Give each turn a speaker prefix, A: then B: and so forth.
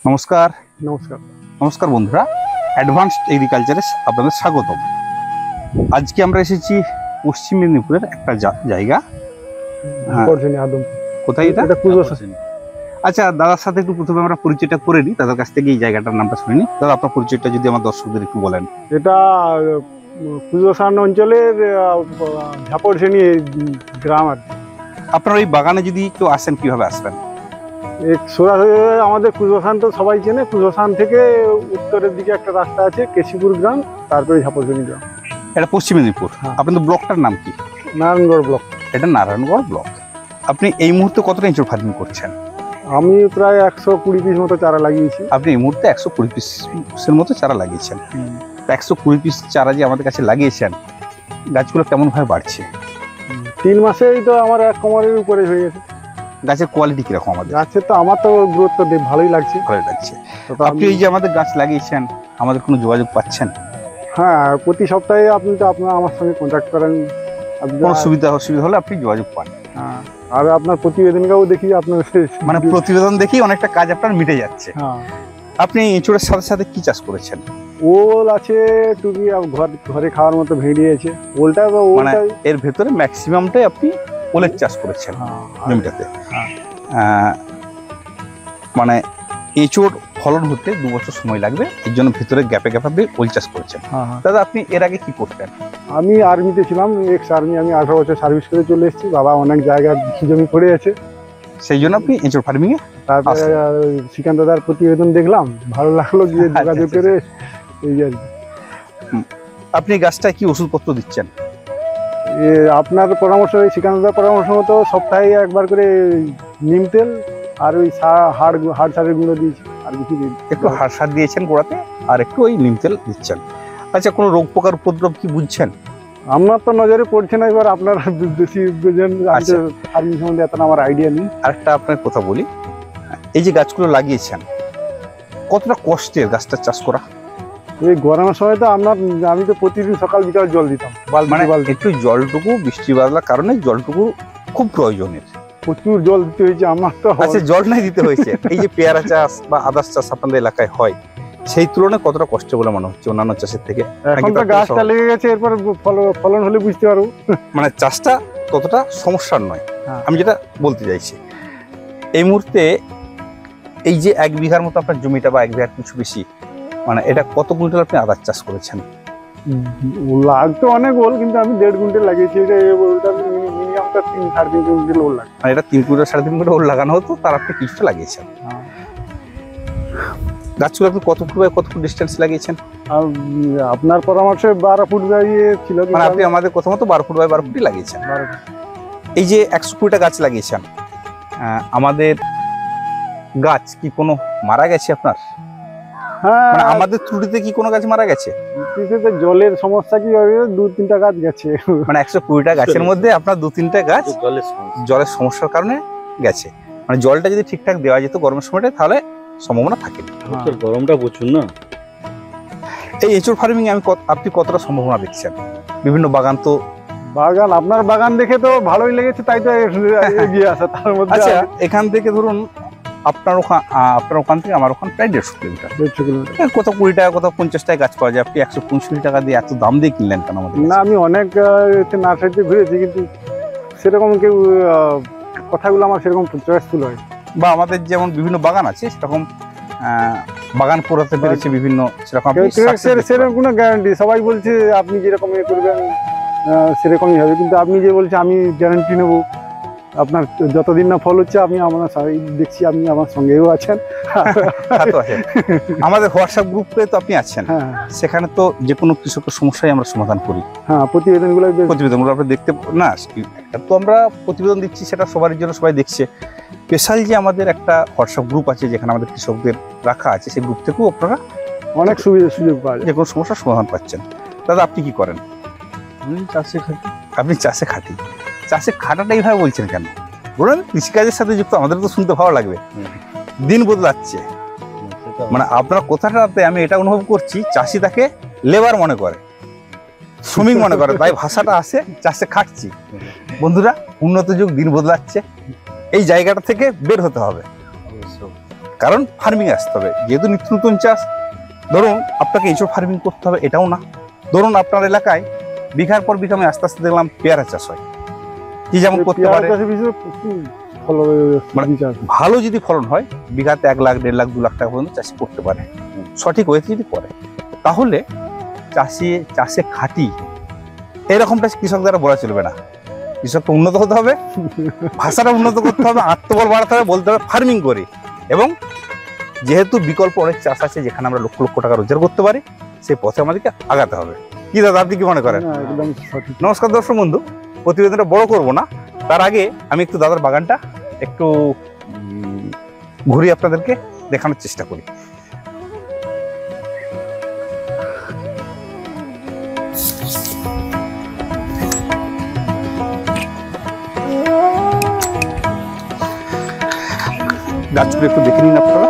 A: নমস্কার।
B: নমস্কার।
A: নমস্কার বন্ধুরা, অ্যাডভান্সড এগ্রিকালচারে আপনাদের স্বাগতম। আজকে আমরা এসেছি পশ্চিম মেদিনীপুরের একটা জায়গা। কোথায় এটা? আচ্ছা, দাদার সাথে একটু প্রথমে আমরা পরিচয়টা করে নিই, দাদার কাছ থেকে এই জায়গাটার নামটা শুনে নিই। দাদা, আপনার পরিচয়টা যদি আমার দর্শকদের একটু বলেন।
B: এটা কুজোসান অঞ্চলের ঝাপড়শ্রেণী গ্রাম আর কি।
A: আপনার ওই বাগানে যদি একটু আসেন, কিভাবে আসবেন?
B: সরাসরি আমাদের কুজোসান তো সবাই চেনে। কুজোসান থেকে উত্তরের দিকে একটা রাস্তা আছে, কেশিপুর গ্রাম, তারপরে ঝাপড়শ্রেণী গ্রাম।
A: এটা পশ্চিম মেদিনীপুর।
B: হ্যাঁ।
A: আপনাদের ব্লকটার নাম কি?
B: নারায়ণগড় ব্লক।
A: এটা নারায়ণগড় ব্লক। আপনি এই মুহূর্তে কতটা ইঁচড় ফার্মিং করছেন?
B: আমি প্রায় 120 পিস মতো চারা লাগিয়েছি।
A: আপনি এই মুহূর্তে 120 পিসের মতো চারা লাগিয়েছেন। 120 পিস চারা যে আমাদের কাছে লাগিয়েছেন, গাছগুলো কেমনভাবে বাড়ছে?
B: 3 মাসেই তো আমার 1 কোমরের উপরে হয়ে গেছে।
A: গাছের কোয়ালিটি কিরকম? আমাদের
B: গাছের তো আমার তো গ্রোথ তো ভালোই লাগছে।
A: ভালোই লাগছে। আপনি এই যে আমাদের গাছ লাগিয়েছেন, আমাদের কোনো যোগাযোগ পাচ্ছেন?
B: হ্যাঁ, প্রতি সপ্তাহে আপনি তো আমার সঙ্গে কন্ট্যাক্ট করেন।
A: কোনো সুবিধা অসুবিধা হলে আপনি যোগাযোগ পান।
B: হ্যাঁ, আর আপনার প্রতিবেদনটাও দেখি আপনার,
A: মানে প্রতিবেদন দেখি অনেকটা কাজ আপনার মিটে যাচ্ছে।
B: হ্যাঁ।
A: আপনি এঁচড়ের সাথে সাথে কি চাষ করেছেন?
B: ওল আছে, টুকি, ঘরে খাওয়ার মতো ভেড়ি আছে।
A: মানে এর ভেতরে ম্যাক্সিমামটাই আপনি ওলের চাষ করেছেন জমিটাতে। মানে এঁচড় ফলন হতে 2 বছর সময় লাগবে, এর জন্য ভেতরে গ্যাপে গ্যাপে আপনি ওল চাষ করেছেন। দাদা, আপনি এর আগে কি করতেন?
B: আমি আর্মিতে ছিলাম, এক্স আর্মি। আমি 18 বছর সার্ভিস করে চলে এসেছি। বাবা অনেক জায়গায় জমি পড়ে আছে,
A: সেই জন্য আপনি এঁচড় ফার্মিং এ।
B: তারপরে শ্রীকান্ত দাদার প্রতিবেদন দেখলাম, ভালো লাগলো, গিয়ে যোগাযোগ করে এই আর কি।
A: আপনি গাছটায় কি ওষুধপত্র দিচ্ছেন?
B: আপনার পরামর্শ, শ্রীকান্ত দাদার পরামর্শ মতো সপ্তাহে একবার করে নিম তেল আর ওই হাড় সারের গুঁড়ো দিয়েছি। আর কিছু
A: একটু হাড় সার দিয়েছেন গোড়াতে, আর একটু ওই নিম তেল দিচ্ছেন। আচ্ছা, কোনো রোগ পোকার উপদ্রব কি বুঝছেন?
B: আমার তো নজরে পড়ছে না, এবার আপনার বেশি ফার্মিং সম্বন্ধে এত আমার আইডিয়া নেই।
A: আরেকটা আপনার কথা বলি, এই যে গাছগুলো লাগিয়েছেন, কতটা কষ্টের গাছটা চাষ করা?
B: এই গরমের সময় তো আমি তো প্রতিদিন সকাল বিকাল জল দিতাম।
A: মানে একটু জলটুকু, বৃষ্টি বাদলার কারণে জলটুকু খুব প্রয়োজনের।
B: প্রচুর জল দিতে হয়েছে আমার তো।
A: আচ্ছা, জল নাই দিতে হয়েছে। এই যে পেয়ারা চাষ বা আদার্স চাষ আপনাদের এলাকায় হয়, সেই তুলনায় কতটা কষ্ট বলে মনে হচ্ছে অন্যান্য চাষের থেকে?
B: এখন তো গাছটা লেগে গেছে, এরপর ফলন হলে বুঝতে পারবো।
A: মানে চাষটা ততটা সমস্যার নয়। আমি যেটা বলতে চাইছি, এই মুহূর্তে এই যে 1 বিঘার মতো আপনার জমিটা, বা 1 বিঘার কিছু বেশি, মানে এটা কত কুইন্টাল আপনি আদার চাষ করেছেন?
B: লাগতো অনেক ওল, কিন্তু আমি 1.5 কুইন্টাল লাগিয়েছি। মিনিমামটা 3-3.5 কুইন্টাল ওল লাগে।
A: মানে এটা 3 কুইন্টাল 3.5 কুইন্টাল ওল লাগানো হতো, তার আপনি কিছুটা লাগিয়েছেন। গাছগুলো আপনি কত ফুট বাই কত ফুট ডিস্টেন্স লাগিয়েছেন?
B: আপনার পরামর্শে 12 ফুট বাই ছিল।
A: মানে আপনি আমাদের প্রথমত 12 ফুট বাই 12 ফুটই লাগিয়েছেন। এই যে 120টা গাছ লাগিয়েছেন, আমাদের গাছ কি কোনো মারা গেছে আপনার?
B: হ্যাঁ,
A: মানে আমাদের ত্রুটিতে কি কোনো গাছ মারা গেছে?
B: জলের সমস্যা কি হবে, 2-3টা গাছ গেছে।
A: মানে 120টা গাছের মধ্যে আপনার 2-3টা গাছ জলের সমস্যার কারণে গেছে। মানে জলটা যদি ঠিকঠাক দেওয়া যেত গরমের সময়টা, তাহলে সম্ভাবনা থাকে।
C: গরমটা প্রচুর না।
A: এই এঁচড় ফার্মিং এ আপনি কতটা সম্ভাবনা দেখছেন? বিভিন্ন বাগান তো
B: আপনার বাগান দেখে তো ভালোই লেগেছে, তাই তো এগিয়ে আসা। তার মধ্যে
A: আচ্ছা, এখান থেকে ধরুন আপনার ওখান থেকে আমার ওখান প্রায় 150 কিলোমিটার। কোথাও 20 টাকা, কোথাও 50 টাকা গাছ পাওয়া যায়। আপনি 165 টাকা দিয়ে এত দাম দিয়ে কিনলেন কেন আমাদের?
B: না, আমি অনেক নার্সারিতে ঘুরেছি, কিন্তু সেরকম কেউ কথাগুলো আমার সেরকম চয়েসফুল হয়।
A: বা আমাদের যেমন বিভিন্ন বাগান আছে, সেরকম বাগান করাতে পেরেছে বিভিন্ন,
B: সেরকম কোনো গ্যারান্টি। সবাই বলছে আপনি যেরকম করবেন সেরকমই হবে, কিন্তু আপনি যে বলছে আমি গ্যারান্টি নেবো, আপনার যতদিন না ফল হচ্ছে, আমি দেখছি আপনি আমার সঙ্গেও আছেন।
A: আমাদের হোয়াটসঅ্যাপ গ্রুপে তো আপনি আছেন। সেখানে তো যে কোনো কৃষকের সমস্যাই আমরা সমাধান করি।
B: হ্যাঁ, প্রতিবেদনগুলো
A: আপনি দেখতে না, তো আমরা প্রতিবেদন দিচ্ছি, সেটা সবার জন্য, সবাই দেখছে। স্পেশাল যে আমাদের একটা হোয়াটসঅ্যাপ গ্রুপ আছে, যেখানে আমাদের কৃষকদের রাখা আছে, সেই গ্রুপ থেকেও আপনারা
B: অনেক সুযোগ পাওয়া,
A: যে কোনো সমস্যার সমাধান পাচ্ছেন। দাদা, আপনি কি করেন?
C: আমি চাষে খাটি।
A: আপনি চাষে খাটি। চাষে খাটাটা এইভাবে বলছেন কেন? বলুন, কৃষিকাজের সাথে যুক্ত, আমাদের তো শুনতে ভালো লাগবে। দিন বদলাচ্ছে, মানে আপনার কথাটাতে আমি এটা অনুভব করছি, চাষি তাকে লেবার মনে করে, শ্রমিক মনে করে, তাই ভাষাটা আসে চাষে খাটছি। বন্ধুরা, উন্নত যুগ, দিন বদলাচ্ছে, এই জায়গাটা থেকে বের হতে হবে। কারণ ফার্মিং আসতে হবে, যেহেতু নিত্য নতুন চাষ। ধরুন আপনাকে এঁচড় ফার্মিং করতে হবে এটাও না। ধরুন আপনার এলাকায় বিঘার পর বিঘা আমি আস্তে আস্তে দেখলাম পেয়ারা চাষ হয়, কি যেমন করতে
B: পেয়ারা
A: পারে,
B: চাষের বিষয়ে প্রচুর ভালো
A: মানে
B: চাষ।
A: ভালো যদি ফলন হয় বিঘাতে 1 লাখ 1.5 লাখ 2 লাখ টাকা পর্যন্ত চাষি করতে পারে, সঠিক ওয়েতে যদি করে। তাহলে চাষে খাটি এরকমটা কৃষক দ্বারা বলা চলবে না। কৃষককে উন্নত হতে হবে, ভাষাটা উন্নত করতে হবে, আত্মবল বাড়াতে হবে, বলতে হবে ফার্মিং করি। এবং যেহেতু বিকল্প অনেক চাষ আছে যেখানে আমরা লক্ষ লক্ষ টাকা রোজগার করতে পারি, সেই পথে আমাদেরকে আগাতে হবে। কি দাদা, আপনি কি মনে করেন?
B: না, একদম সঠিক।
A: নমস্কার দর্শক বন্ধু, প্রতিবেদনটা বড় করব না, তার আগে আমি একটু দাদার বাগানটা একটু ঘুরিয়ে আপনাদেরকে দেখানোর চেষ্টা করি। গাছগুলো একটু দেখে নিন আপনারা।